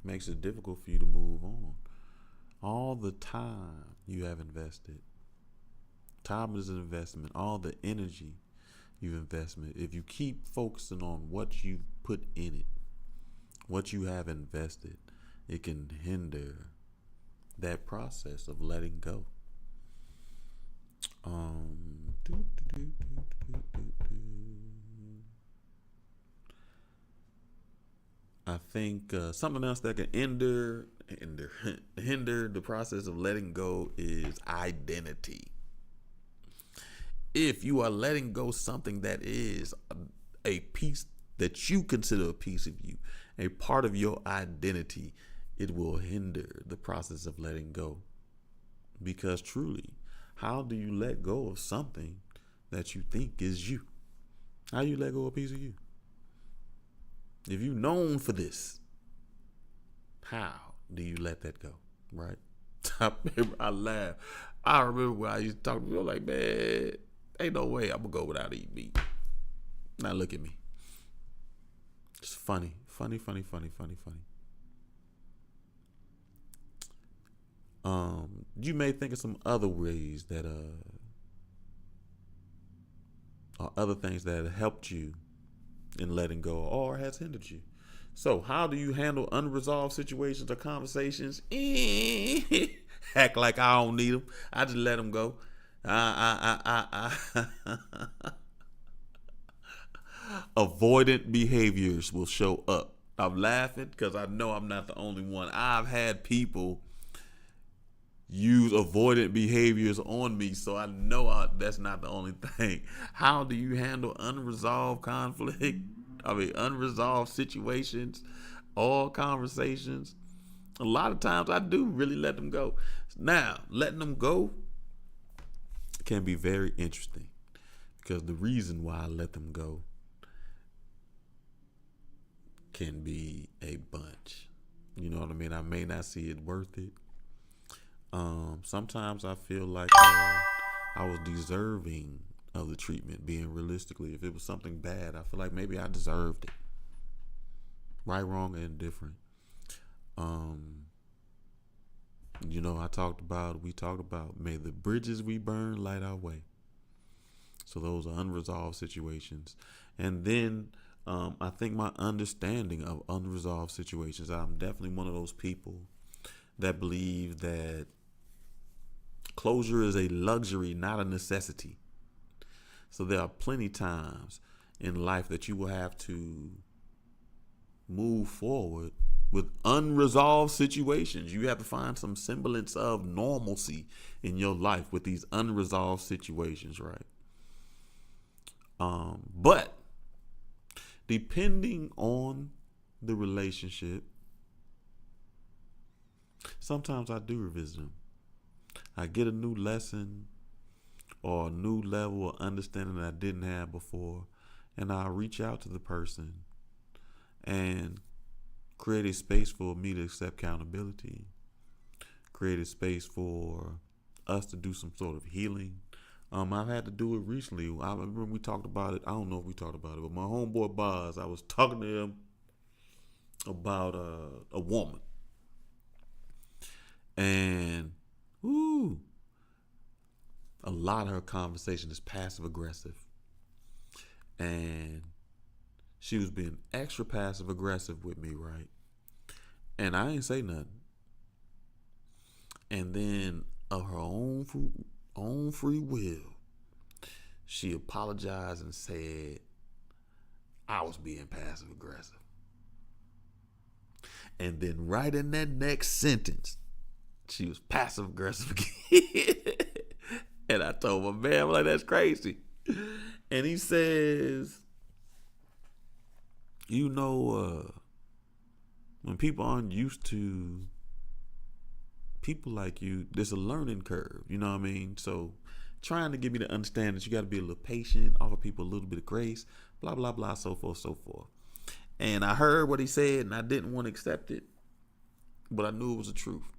makes it difficult for you to move on. All the time you have invested. Time is an investment. All the energy you've invested. If you keep focusing on what you've put in it, what you have invested, it can hinder that process of letting go. I think something else that can hinder the process of letting go is identity. If you are letting go something that is a piece that you consider a piece of you, a part of your identity, it will hinder the process of letting go. Because truly, how do you let go of something that you think is you? How do you let go of a piece of you? If you're known for this, how do you let that go? Right? I laugh. I remember when I used to talk to people like, man, ain't no way I'm going to go without eating meat. Now look at me. It's funny. You may think of some other ways that or other things that have helped you in letting go or has hindered you. So how do you handle unresolved situations or conversations? Act like I don't need them. I just let them go. Avoidant behaviors will show up. I'm laughing because I know I'm not the only one. I've had people use avoidant behaviors on me, so I know that's not the only thing. How do you handle unresolved conflict? Unresolved situations or conversations? A lot of times I do really let them go. Now, letting them go can be very interesting because the reason why I let them go can be a bunch. You know what I mean? I may not see it worth it. Sometimes I feel like I was deserving of the treatment, being realistically. If it was something bad, I feel like maybe I deserved it. Right, wrong, and indifferent. We talked about may the bridges we burn light our way. So those are unresolved situations. And then I think my understanding of unresolved situations, I'm definitely one of those people that believe that closure is a luxury, not a necessity. So there are plenty times in life that you will have to move forward with unresolved situations. You have to find some semblance of normalcy in your life with these unresolved situations, right? But depending on the relationship, sometimes I do revisit them. I get a new lesson or a new level of understanding that I didn't have before, and I'll reach out to the person and create a space for me to accept accountability, create a space for us to do some sort of healing. I've had to do it recently. I remember we talked about it. I don't know if we talked about it, but my homeboy Boz, I was talking to him about a woman. And a lot of her conversation is passive aggressive. And she was being extra passive aggressive with me, right? And I ain't say nothing. And then of her own free will, she apologized and said I was being passive aggressive. And then right in that next sentence, she was passive aggressive again. And I told my man, I'm like, that's crazy. And he says, when people aren't used to people like you, there's a learning curve. You know what I mean? So trying to get me to understand that you got to be a little patient, offer people a little bit of grace, blah, blah, blah, so forth, so forth. And I heard what he said and I didn't want to accept it, but I knew it was the truth.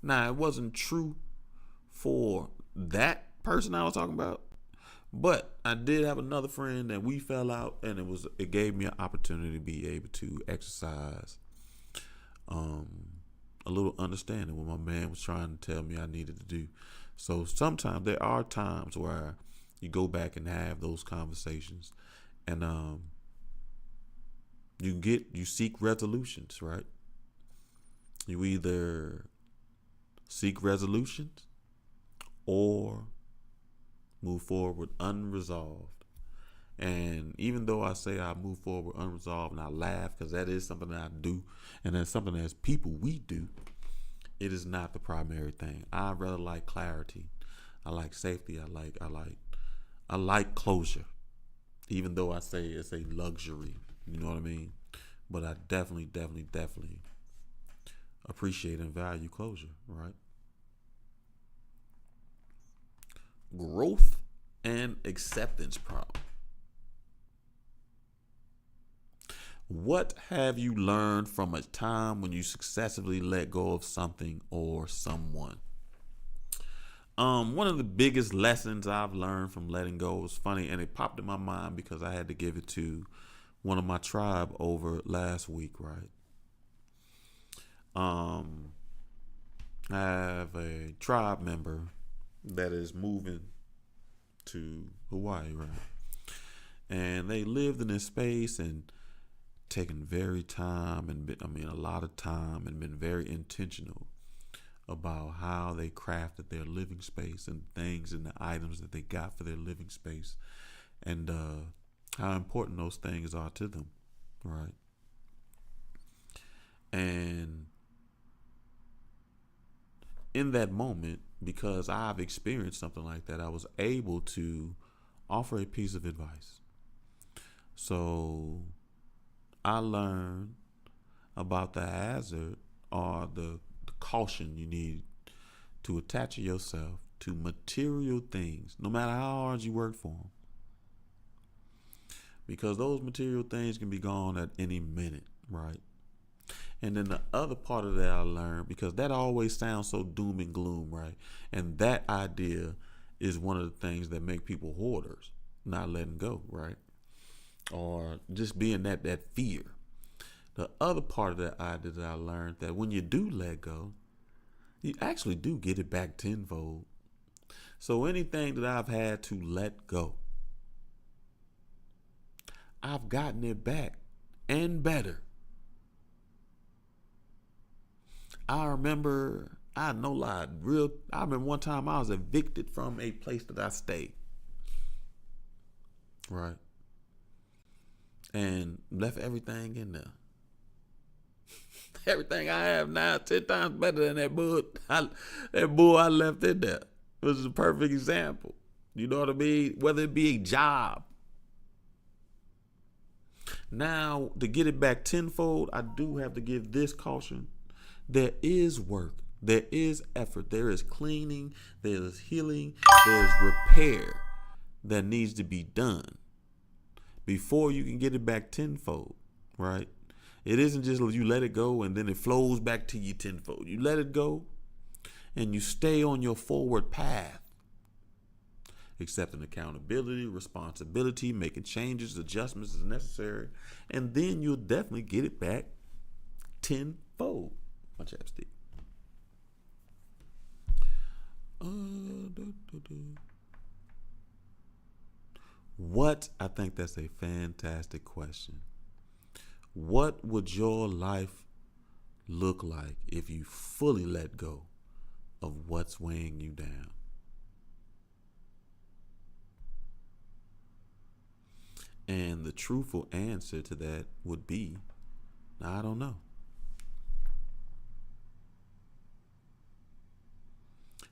Now, it wasn't true for that person I was talking about, but I did have another friend that we fell out, and it gave me an opportunity to be able to exercise a little understanding what my man was trying to tell me I needed to do. So sometimes there are times where you go back and have those conversations, and you seek resolutions, right? You either seek resolutions or move forward unresolved. And even though I say I move forward unresolved and I laugh because that is something that I do, and that's something that as people we do, it is not the primary thing. I rather like clarity. I like safety. I like closure. Even though I say it's a luxury, you know what I mean? But I definitely appreciate and value closure, right? Growth and acceptance problem. What have you learned from a time when you successfully let go of something or someone? One of the biggest lessons I've learned from letting go was funny, and it popped in my mind because I had to give it to one of my tribe over last week, right? I have a tribe member that is moving to Hawaii, right? And they lived in this space and taken a lot of time and been very intentional about how they crafted their living space and things and the items that they got for their living space, and how important those things are to them, right? And in that moment, because I've experienced something like that, I was able to offer a piece of advice. So I learned about the hazard or the caution you need to attach yourself to material things, no matter how hard you work for them. Because those material things can be gone at any minute, right? And then the other part of that I learned, because that always sounds so doom and gloom, right? And that idea is one of the things that make people hoarders, not letting go, right? Or just being that fear. The other part of that idea that I learned, that when you do let go, you actually do get it back tenfold. So anything that I've had to let go, I've gotten it back and better. I remember one time I was evicted from a place that I stayed. Right. And left everything in there. Everything I have now 10 times better than that bull. That bull I left in there. Which is a perfect example. You know what I mean? Whether it be a job. Now, to get it back tenfold, I do have to give this caution. There is work. There is effort. There is cleaning. There is healing. There is repair that needs to be done before you can get it back tenfold, right? It isn't just you let it go and then it flows back to you tenfold. You let it go and you stay on your forward path, accepting accountability, responsibility, making changes, adjustments as necessary, and then you'll definitely get it back tenfold. My chapstick. What? I think that's a fantastic question. What would your life look like if you fully let go of what's weighing you down? And the truthful answer to that would be, I don't know.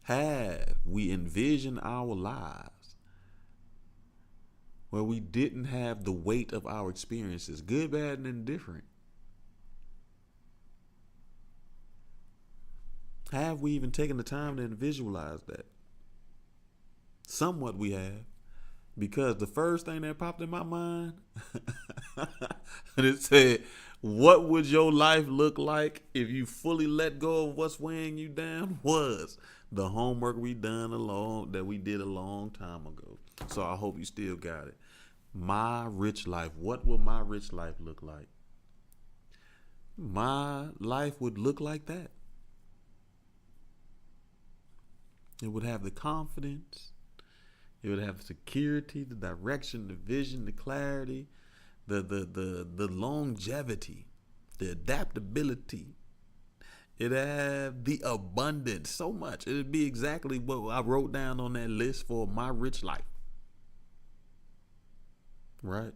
Have we envisioned our lives where we didn't have the weight of our experiences, good, bad, and indifferent? Have we even taken the time to visualize that? Somewhat we have, because the first thing that popped in my mind, and it said, what would your life look like if you fully let go of what's weighing you down? Was the homework we did a long time ago. So I hope you still got it. My rich life. What will my rich life look like? My life would look like that. It would have the confidence. It would have the security, the direction, the vision, the clarity, the longevity, the adaptability. It'd have the abundance, so much. It'd be exactly what I wrote down on that list for my rich life. right?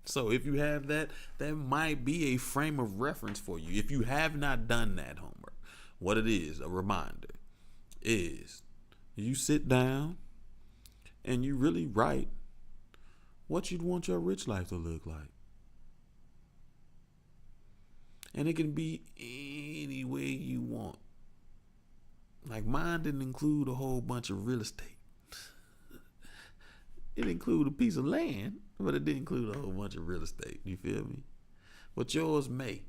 So if you have that, that might be a frame of reference for you. If you have not done that homework, what it is, a reminder, is you sit down and you really write what you'd want your rich life to look like. And it can be any way you want. Like mine didn't include a whole bunch of real estate. It included a piece of land, but it didn't include a whole bunch of real estate. You feel me? But yours may.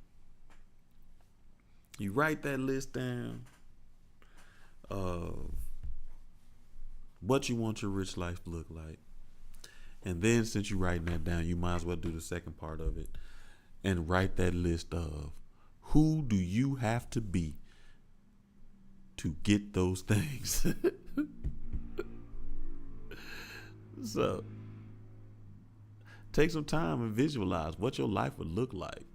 You write that list down of what you want your rich life to look like. And then since you're writing that down, you might as well do the second part of it and write that list of who do you have to be to get those things. So take some time and visualize what your life would look like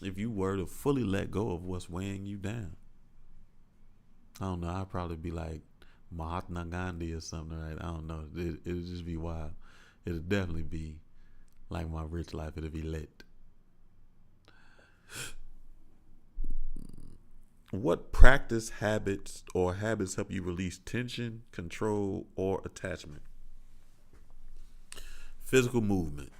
if you were to fully let go of what's weighing you down. I don't know. I'd probably be like Mahatma Gandhi or something, right? I don't know. It'll just be wild. It'll definitely be like my rich life. It'll be lit. What practice habits or habits help you release tension, control, or attachment? Physical movement.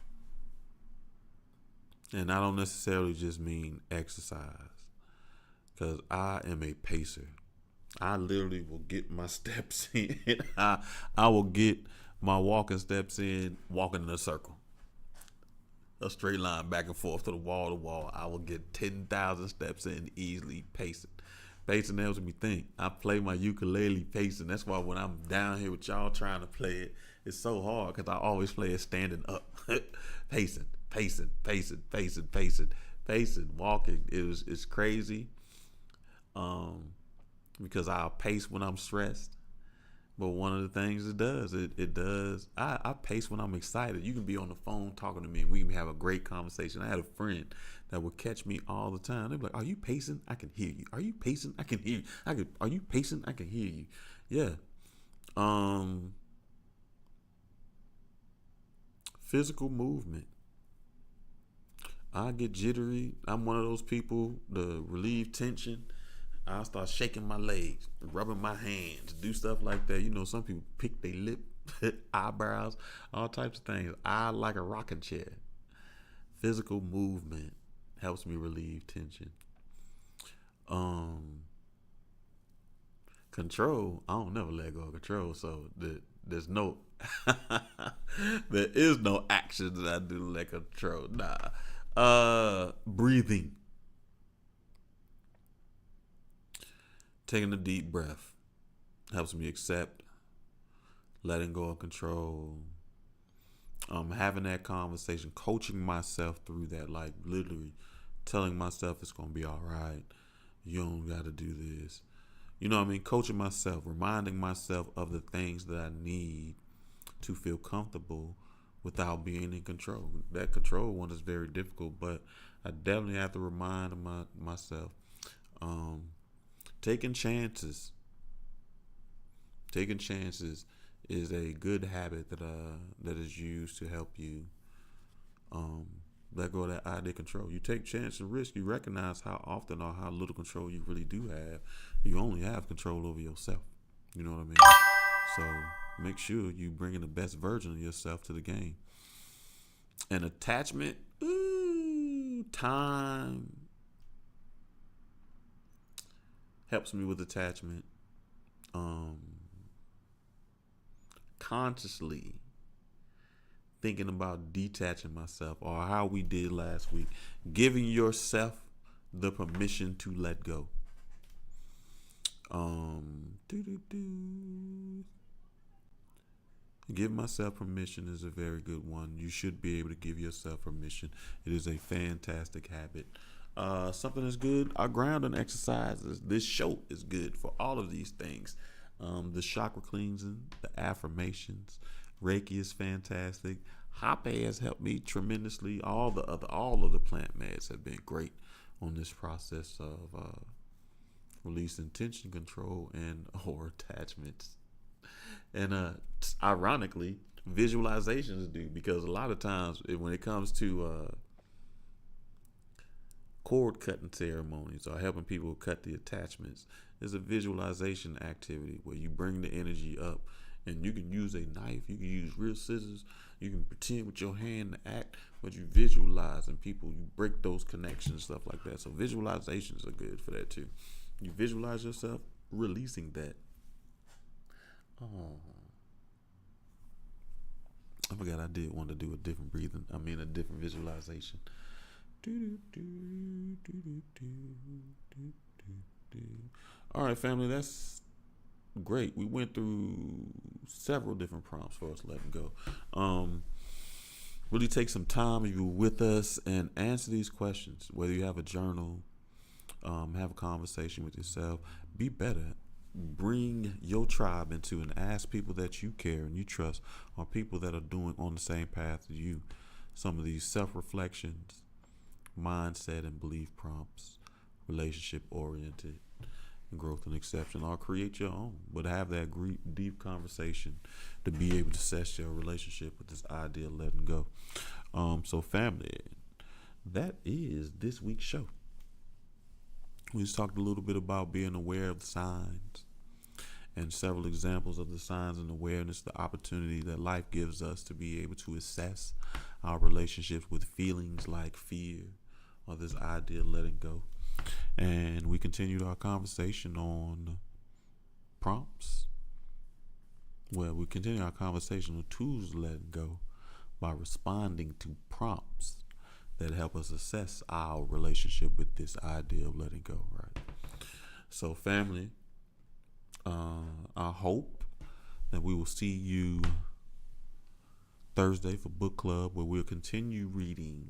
And I don't necessarily just mean exercise, because I am a pacer. I literally will get my steps in. I will get my walking steps in, walking in a circle. A straight line back and forth to wall to wall. I will get 10,000 steps in easily pacing. Pacing helps me think. I play my ukulele pacing. That's why when I'm down here with y'all trying to play it, it's so hard because I always play it standing up. Pacing, pacing, pacing, pacing, pacing, pacing, walking. It's crazy. Because I'll pace when I'm stressed. But one of the things it does, I pace when I'm excited. You can be on the phone talking to me and we can have a great conversation. I had a friend that would catch me all the time. They'd be like, "Are you pacing? I can hear you. Are you pacing? I can hear you. Are you pacing? I can hear you." Yeah. Physical movement. I get jittery. I'm one of those people to relieve tension. I'll start shaking my legs, rubbing my hands, do stuff like that. You know, some people pick their lip, eyebrows, all types of things. I like a rocking chair. Physical movement helps me relieve tension. Control. I don't never let go of control, so there's no there is no action that I do to let control. Nah. Breathing. Taking a deep breath helps me accept, letting go of control. Having that conversation, coaching myself through that, like literally telling myself it's gonna be all right. You don't got to do this. You know what I mean? Coaching myself, reminding myself of the things that I need to feel comfortable without being in control. That control one is very difficult, but I definitely have to remind myself. Taking chances. Taking chances is a good habit that is used to help you let go of that idea of control. You take chance and risk. You recognize how often or how little control you really do have. You only have control over yourself. You know what I mean? So make sure you bring in the best version of yourself to the game. And attachment, time helps me with attachment. Consciously thinking about detaching myself, or how we did last week, giving yourself the permission to let go. Give myself permission is a very good one. You should be able to give yourself permission. It is a fantastic habit. Something that's good, our grounding exercises. This show is good for all of these things. The chakra cleansing, the affirmations, Reiki is fantastic. Hoppe has helped me tremendously. All of the plant meds have been great on this process of releasing tension, control, and or attachments. And ironically, Visualizations do, because a lot of times when it comes to cord cutting ceremonies or helping people cut the attachments, there's a visualization activity where you bring the energy up, and you can use a knife, you can use real scissors, you can pretend with your hand to act, but you visualize, and people, you break those connections, stuff like that. So visualizations are good for that too. You visualize yourself releasing that. Oh, I forgot I did want to do a different breathing. I mean, a different visualization. All right, family, that's great. We went through several different prompts for us letting go. Really take some time if you're with us and answer these questions. Whether you have a journal, have a conversation with yourself, be better. Bring your tribe into and ask people that you care and you trust, or people that are doing on the same path as you. Some of these self-reflections, mindset and belief prompts, relationship oriented, growth and exception, or create your own, but have that deep conversation to be able to assess your relationship with this idea of letting go. So family, that is this week's show. We just talked a little bit about being aware of the signs and several examples of the signs and awareness, the opportunity that life gives us to be able to assess our relationships with feelings like fear or this idea of letting go. And we continued our conversation on prompts. Well, we continue our conversation on tools to letting go by responding to prompts that help us assess our relationship with this idea of letting go, right? So family, I hope that we will see you Thursday for book club, where we'll continue reading.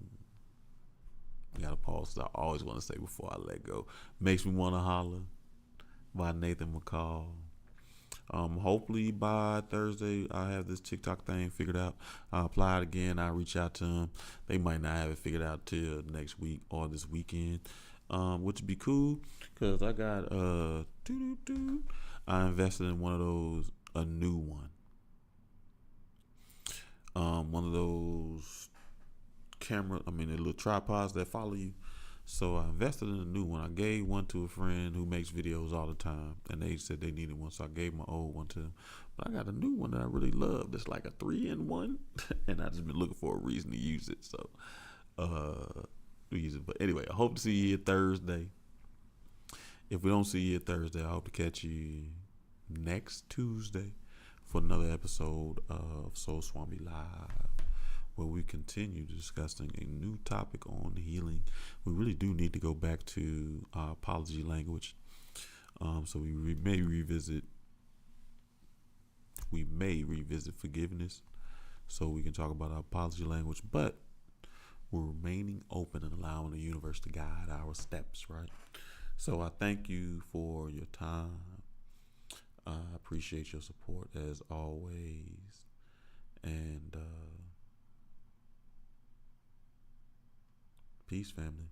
I gotta pause. I always want to say before I let go. Makes Me Wanna Holler by Nathan McCall. Hopefully by Thursday I'll have this TikTok thing figured out. I'll apply it again. I'll reach out to them. They might not have it figured out till next week or this weekend, which would be cool, because I got I invested in one of those, a new one. One of those the little tripods that follow you. So I invested in a new one. I gave one to a friend who makes videos all the time, and they said they needed one, so I gave my old one to them. But I got a new one that I really love. It's like a 3-in-1, and I just been looking for a reason to use it. So use it. But anyway, I hope to see you here Thursday. If we don't see you Thursday, I hope to catch you next Tuesday for another episode of Soul Swami Live, where we continue discussing a new topic on healing. We really do need to go back to our apology language. So we may revisit forgiveness, so we can talk about our apology language, but we're remaining open and allowing the universe to guide our steps, right? So I thank you for your time. I appreciate your support as always. And peace, family.